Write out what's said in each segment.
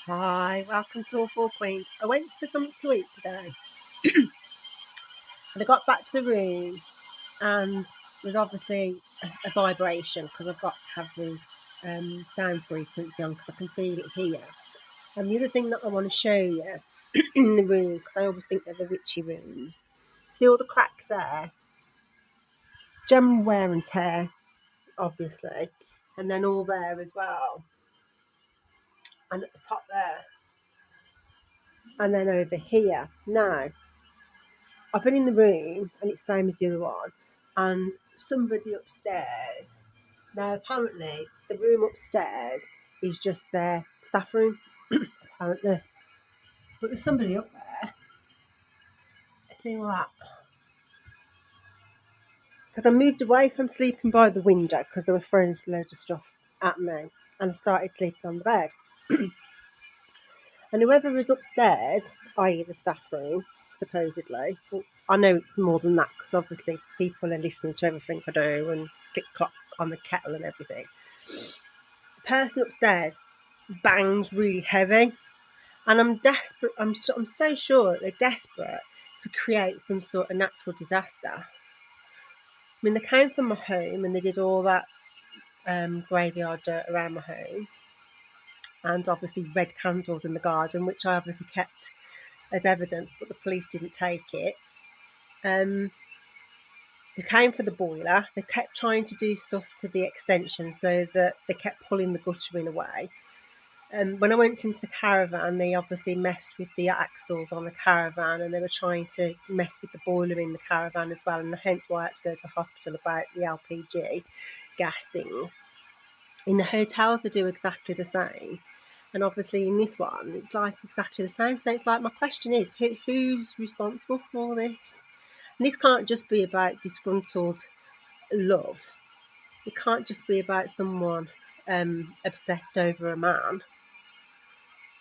Hi, welcome to All Four Queens. I went for something to eat today and I got back to the room and there's obviously a vibration because I've got to have the sound frequency on because I can feel it here. And the other thing that I want to show you in the room, because I always think they're the witchy rooms, see all the cracks there? General wear and tear, obviously, and then all there as well, and at the top there, and then over here. Now, I've been in the room and it's the same as the other one, and somebody upstairs. Now, apparently, the room upstairs is just their staff room, apparently. But there's somebody up there. See all that? Because I moved away from sleeping by the window because they were throwing loads of stuff at me, and I started sleeping on the bed. And whoever was upstairs, i.e. the staff room, supposedly, well, I know it's more than that because obviously people are listening to everything I do and click-clock on the kettle and everything. The person upstairs bangs really heavy, and I'm desperate. I'm so sure that they're desperate to create some sort of natural disaster. I mean, they came from my home and they did all that graveyard dirt around my home, and obviously red candles in the garden, which I obviously kept as evidence, but the police didn't take it. They came for the boiler. They kept trying to do stuff to the extension so that they kept pulling the guttering away. When I went into the caravan, they obviously messed with the axles on the caravan, and they were trying to mess with the boiler in the caravan as well, and hence why I had to go to hospital about the LPG gas thing. In the hotels, they do exactly the same. And obviously in this one, it's like exactly the same. So it's like, my question is, who's responsible for all this? And this can't just be about disgruntled love. It can't just be about someone obsessed over a man,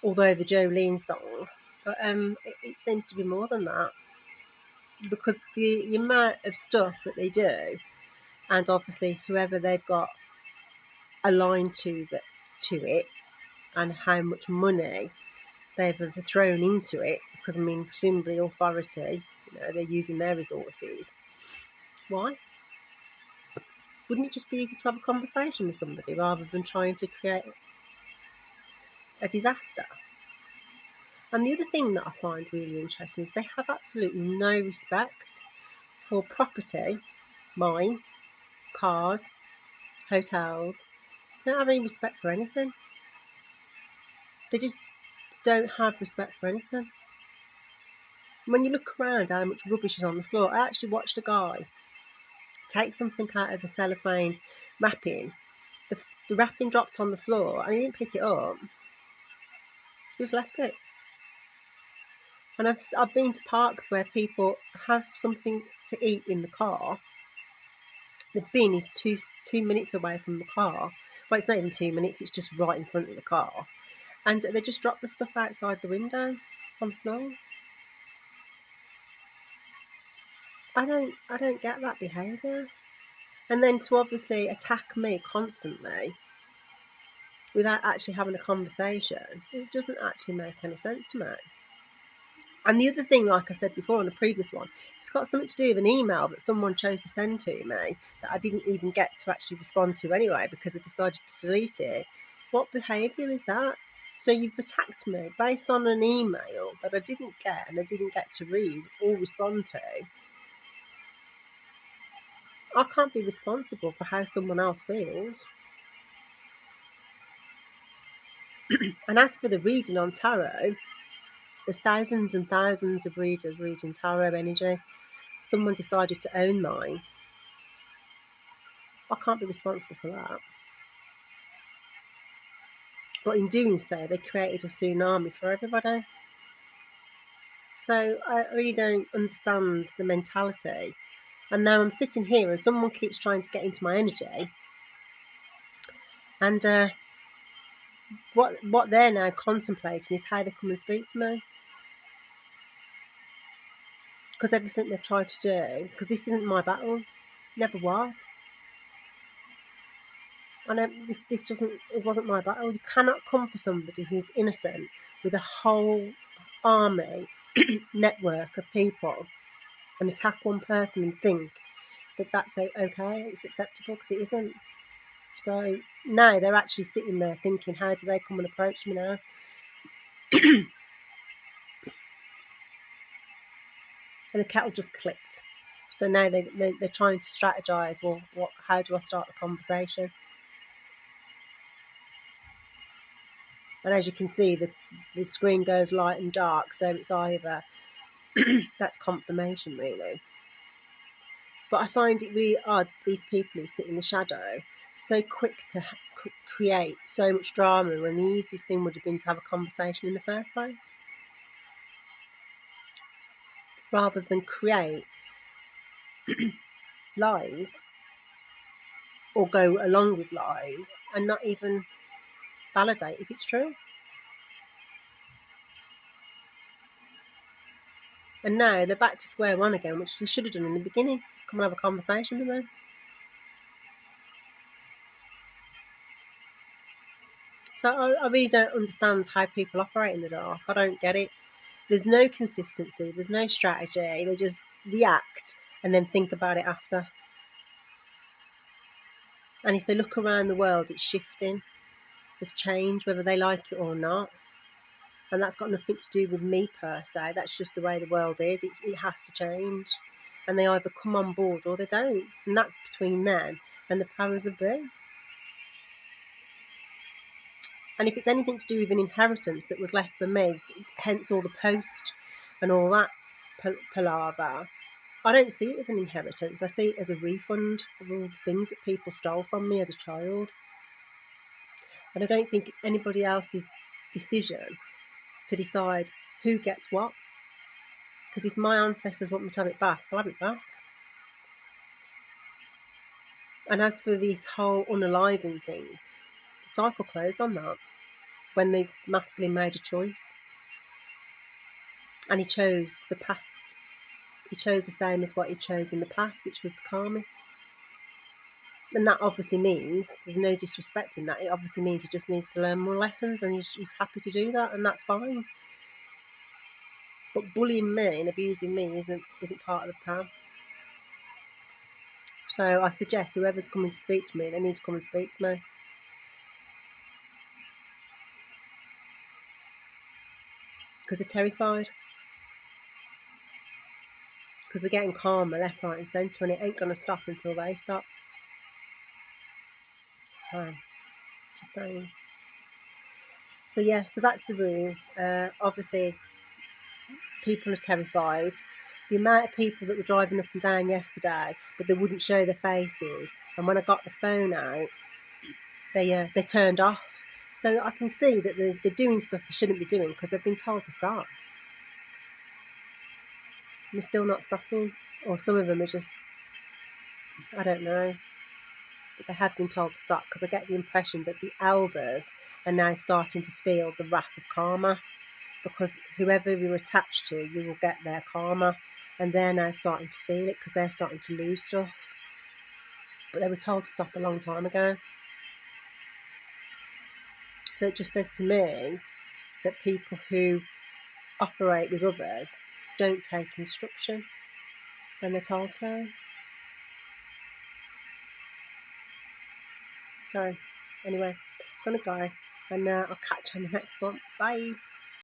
although the Jolene song. But it seems to be more than that, because the amount of stuff that they do, and obviously whoever they've got aligned to it, and how much money they've thrown into it, because I mean, presumably authority, they're using their resources. Why? Wouldn't it just be easy to have a conversation with somebody rather than trying to create a disaster? And the other thing that I find really interesting is they have absolutely no respect for property, mine, cars, hotels. They don't have any respect for anything. They just don't have respect for anything. When you look around how much rubbish is on the floor, I actually watched a guy take something out of the cellophane wrapping. The wrapping dropped on the floor and he didn't pick it up. He just left it. And I've been to parks where people have something to eat in the car. The bin is two minutes away from the car. Well, it's not even 2 minutes, it's just right in front of the car. And they just drop the stuff outside the window on the floor. I don't get that behaviour. And then to obviously attack me constantly without actually having a conversation, it doesn't actually make any sense to me. And the other thing, like I said before on the previous one, it's got something to do with an email that someone chose to send to me that I didn't even get to actually respond to anyway because I decided to delete it. What behaviour is that? So you've attacked me based on an email that I didn't get and I didn't get to read or respond to. I can't be responsible for how someone else feels. And as for the reading on tarot, there's thousands and thousands of readers reading tarot energy. Someone decided to own mine. I can't be responsible for that. But in doing so, they created a tsunami for everybody. So I really don't understand the mentality. And now I'm sitting here and someone keeps trying to get into my energy. And what they're now contemplating is how they come and speak to me. Because everything they've tried to do, because this isn't my battle, never was. I know it wasn't my battle. You cannot come for somebody who's innocent with a whole army network of people and attack one person and think that that's okay, it's acceptable, because it isn't. So now they're actually sitting there thinking, how do they come and approach me now? And the kettle just clicked. So now they're trying to strategize. Well, how do I start the conversation? And as you can see, the screen goes light and dark, so it's either that's confirmation, really. But I find it really odd, these people who sit in the shadow, so quick to create so much drama when the easiest thing would have been to have a conversation in the first place, rather than create lies or go along with lies and not even validate if it's true. And now they're back to square one again, which they should have done in the beginning. Just come and have a conversation with them. So I really don't understand how people operate in the dark. I don't get it. There's no consistency. There's no strategy. They just react and then think about it after. And if they look around the world, it's shifting. There's change, whether they like it or not. And that's got nothing to do with me per se. That's just the way the world is. It has to change. And they either come on board or they don't. And that's between them and the powers that be. And if it's anything to do with an inheritance that was left for me, hence all the post and all that palaver, I don't see it as an inheritance. I see it as a refund of all the things that people stole from me as a child. And I don't think it's anybody else's decision to decide who gets what. Because if my ancestors want me to have it back, I'll have it back. And as for this whole unaliving thing, the cycle closed on that when the masculine made a choice. And he chose the past. He chose the same as what he chose in the past, which was the karmic. And that obviously means, there's no disrespect in that, it obviously means he just needs to learn more lessons, and he's happy to do that, and that's fine. But bullying me and abusing me isn't part of the plan. So I suggest whoever's coming to speak to me, they need to come and speak to me. Because they're terrified. Because they're getting karma left, right and centre, and it ain't going to stop until they stop. So, just saying. So yeah, so that's the rule. Obviously, people are terrified. The amount of people that were driving up and down yesterday, but they wouldn't show their faces, and when I got the phone out, they turned off. So I can see that they're doing stuff they shouldn't be doing because they've been told to stop. And they're still not stopping. Or some of them are just, I don't know, but they have been told to stop, because I get the impression that the elders are now starting to feel the wrath of karma, because whoever you're attached to, you will get their karma, and they're now starting to feel it because they're starting to lose stuff. But they were told to stop a long time ago. So it just says to me that people who operate with others don't take instruction when they're told to. So anyway, I'm gonna go, and I'll catch you on the next one. Bye.